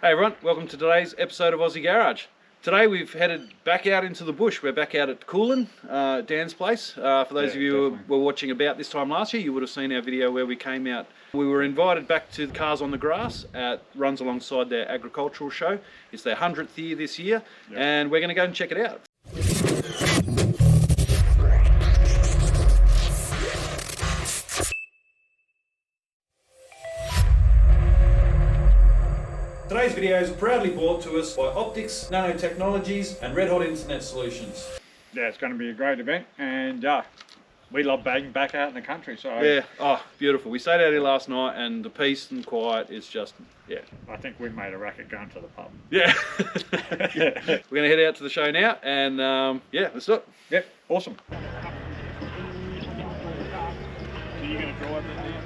Hey everyone, welcome to today's episode of Aussie Garage. Today we've headed back out into the bush. We're back out at Coolin, Dan's place. For those of you who were watching about this time last year, you would have seen our video where we came out. We were invited back to Cars on the Grass. Runs alongside their agricultural show. It's their 100th year this year, and we're going to go and check it out. Today's video is proudly brought to us by Optics, Nanotechnologies and Red Hot Internet Solutions. Yeah, it's going to be a great event, and we love being back out in the country. So yeah, oh, beautiful. We stayed out here last night, and the peace and quiet is just, yeah. I think we made a racket going to the pub. Yeah. We're going to head out to the show now, and yeah, let's do it. Yep, awesome. So you're going to drive that now?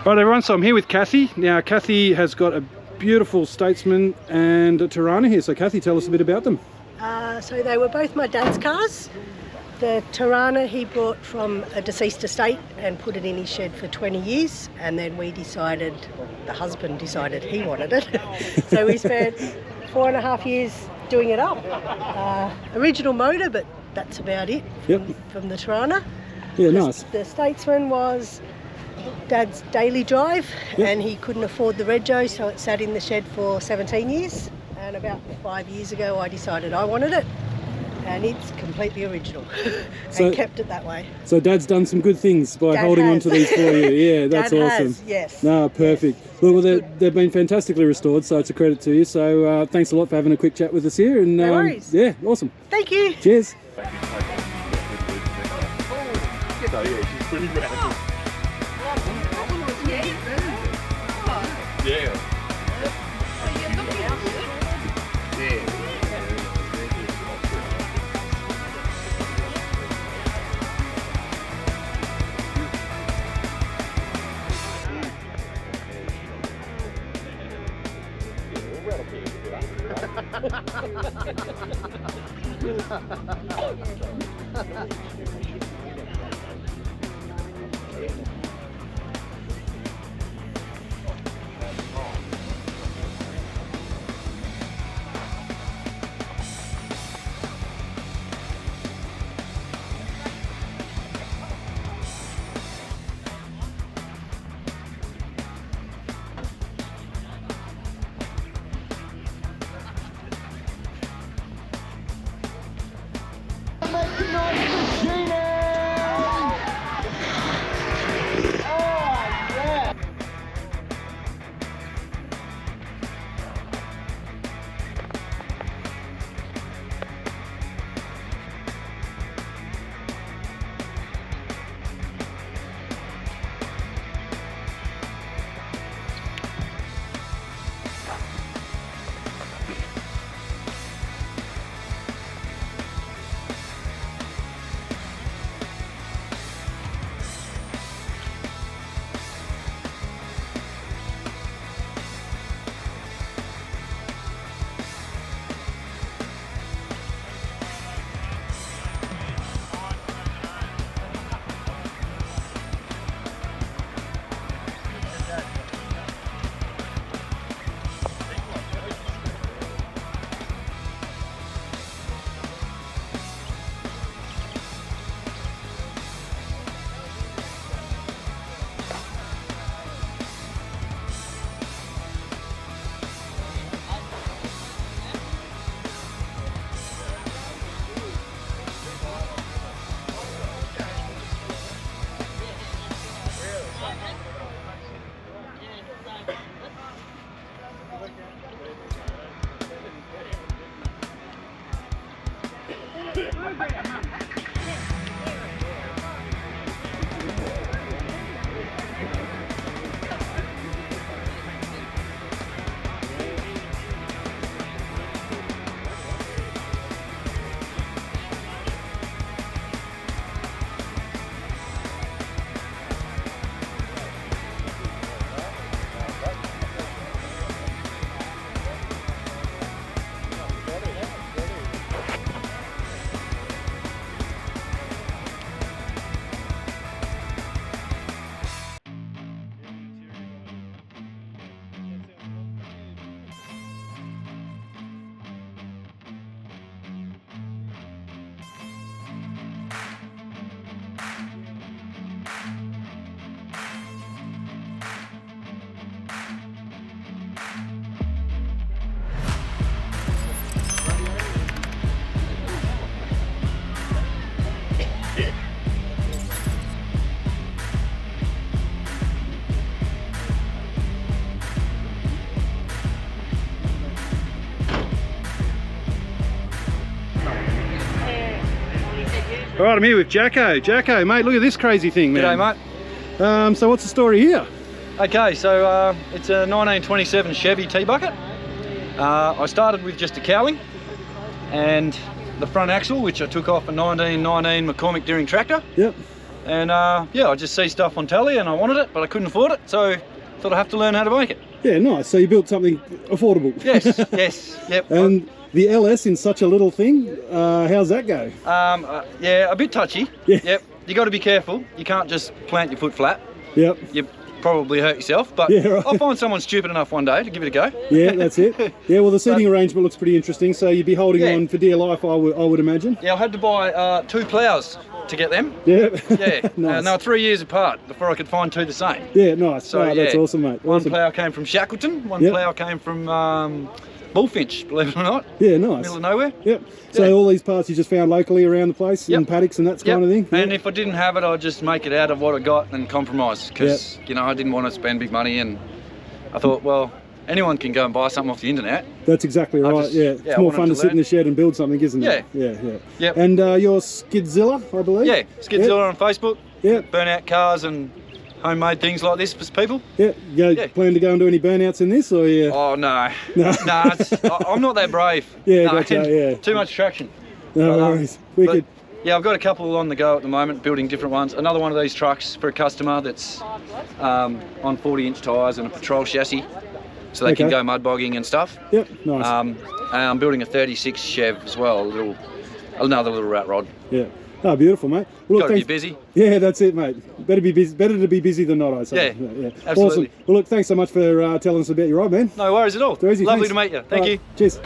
Right everyone, so I'm here with Kathy. Now Kathy has got a beautiful Statesman and a Torana here. So Kathy, tell us a bit about them. So they were both my dad's cars. The Torana he brought from a deceased estate and put it in his shed for 20 years, and then the husband decided he wanted it. So we spent 4.5 years doing it up. Original motor, but that's about it from the Torana. Yeah, nice. The Statesman was Dad's daily drive, and he couldn't afford the rego, so it sat in the shed for 17 years. And about 5 years ago I decided I wanted it, and it's completely original and kept it that way. So Dad's done some good things by holding on to these for you. Yeah, that's Dad awesome. Has, yes. No, perfect. Yes. Well, they've been fantastically restored, so it's a credit to you. So thanks a lot for having a quick chat with us here. And no worries. Yeah, awesome. Thank you. Cheers. So yeah, she's pretty radical. Yeah. All right, I'm here with Jacko. Jacko, mate, look at this crazy thing, man. G'day, mate. So what's the story here? Okay, so it's a 1927 Chevy T-Bucket. I started with just a cowling and the front axle, which I took off a 1919 McCormick Deering tractor. Yep. And yeah, I just see stuff on telly and I wanted it, but I couldn't afford it, so thought I'd have to learn how to make it. Yeah, nice. So you built something affordable. Yes, yes, yep. And the LS in such a little thing, how's that go? Yeah, a bit touchy. Yeah. Yep. You got to be careful. You can't just plant your foot flat. Yep. You probably hurt yourself, but Yeah, right. I'll find someone stupid enough one day to give it a go. Yeah, that's it. Yeah, well, the seating arrangement looks pretty interesting, so you'd be holding Yeah. on for dear life, I would imagine. Yeah, I had to buy 2 ploughs to get them. Yeah. Yeah, Nice. and they were 3 years apart before I could find 2 the same. Yeah, nice. So Oh, that's yeah, awesome, mate. One Awesome. plough came from Shackleton, one Yep. plough came from Bullfinch, believe it or not, Yeah, nice. middle of nowhere. Yep. So Yeah. all these parts you just found locally around the place, in Yep. paddocks and that Yep. kind of thing? And Yeah. if I didn't have it, I'd just make it out of what I got and compromise, because you know, I didn't want to spend big money, and I thought, well, anyone can go and buy something off the internet. That's exactly I right, just- yeah. It's yeah, I more wanted fun to to sit in learn. the shed and build something, isn't it? Yeah. Yeah, yeah. Yep. And you're Skidzilla, I believe? Yeah, Skidzilla on Facebook, Yeah. burnout cars and homemade things like this for people. Yeah. You Yeah. plan to go and do any burnouts in this, or yeah? Oh no, No. no, I'm not that brave. Yeah, no, gotcha, yeah. Too much traction. No But, worries. Wicked. Yeah, I've got a couple on the go at the moment, building different ones. Another one of these trucks for a customer that's on 40-inch tyres and a patrol chassis, so they can Okay. go mud bogging and stuff. Yep, nice. And I'm building a 36 Chev as well, another little rat rod. Yeah. Oh, beautiful, mate. Well, Got to be thanks- busy. Yeah, that's it, mate. Better be busy. Better to be busy than not, I say. Yeah, absolutely. Awesome. Well, look, thanks so much for telling us about your ride, man. No worries at all. Too easy, Lovely thanks. to meet you. Thank All you. right, cheers.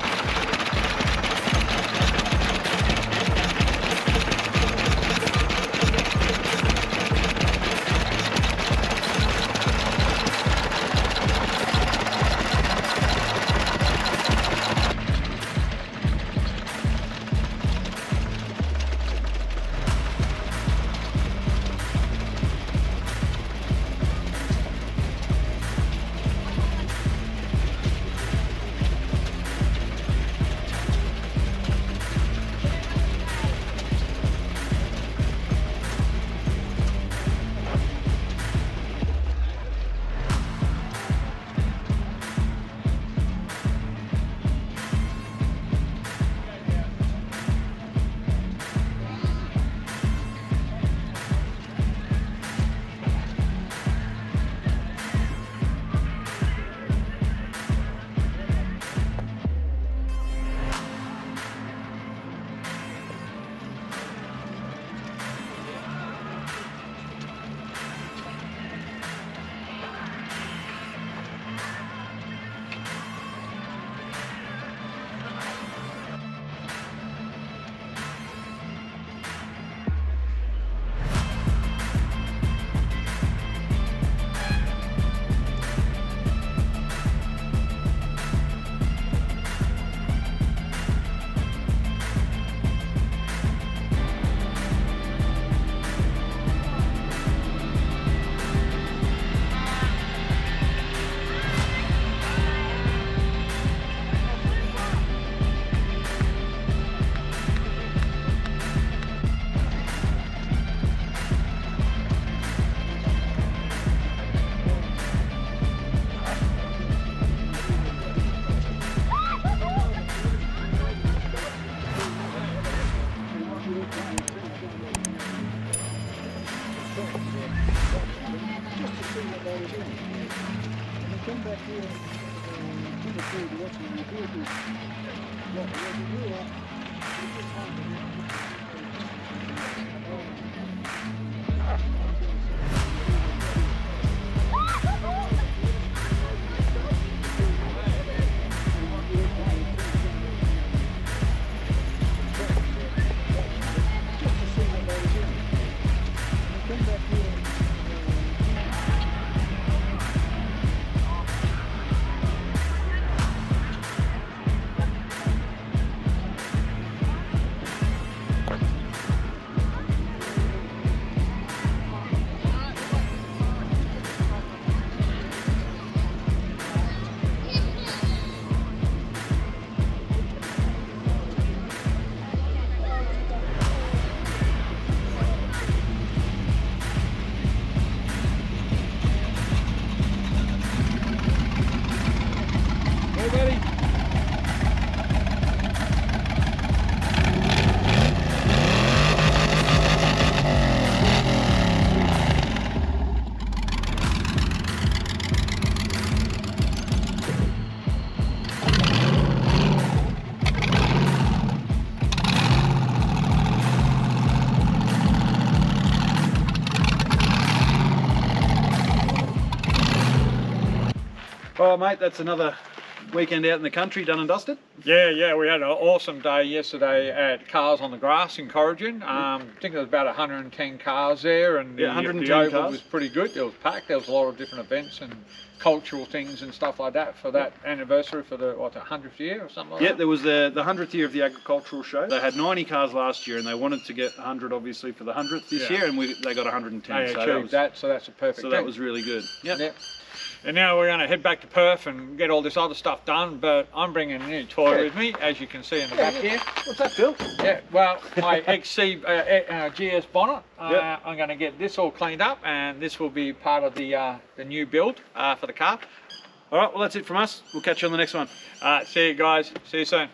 Well, mate, that's another weekend out in the country, done and dusted. Yeah, we had an awesome day yesterday at Cars on the Grass in Corrigan. I think there was about 110 cars there, and Yeah, the 110 oval cars. was pretty good. It was packed. There was a lot of different events and cultural things and stuff like that for that anniversary for the 100th year or something like Yeah, that. there was the 100th year of the agricultural show. They had 90 cars last year, and they wanted to get 100 obviously for the 100th this Yeah. year, and they got 110. They so achieved that, so that's a perfect so thing. that was really good. Yep. Yep. And now we're going to head back to Perth and get all this other stuff done, but I'm bringing a new toy with me, as you can see in the back here. What's that, Phil? Yeah, well, my XC GS bonnet. Yep. I'm going to get this all cleaned up, and this will be part of the new build for the car. All right, well, that's it from us. We'll catch you on the next one. See you guys. See you soon.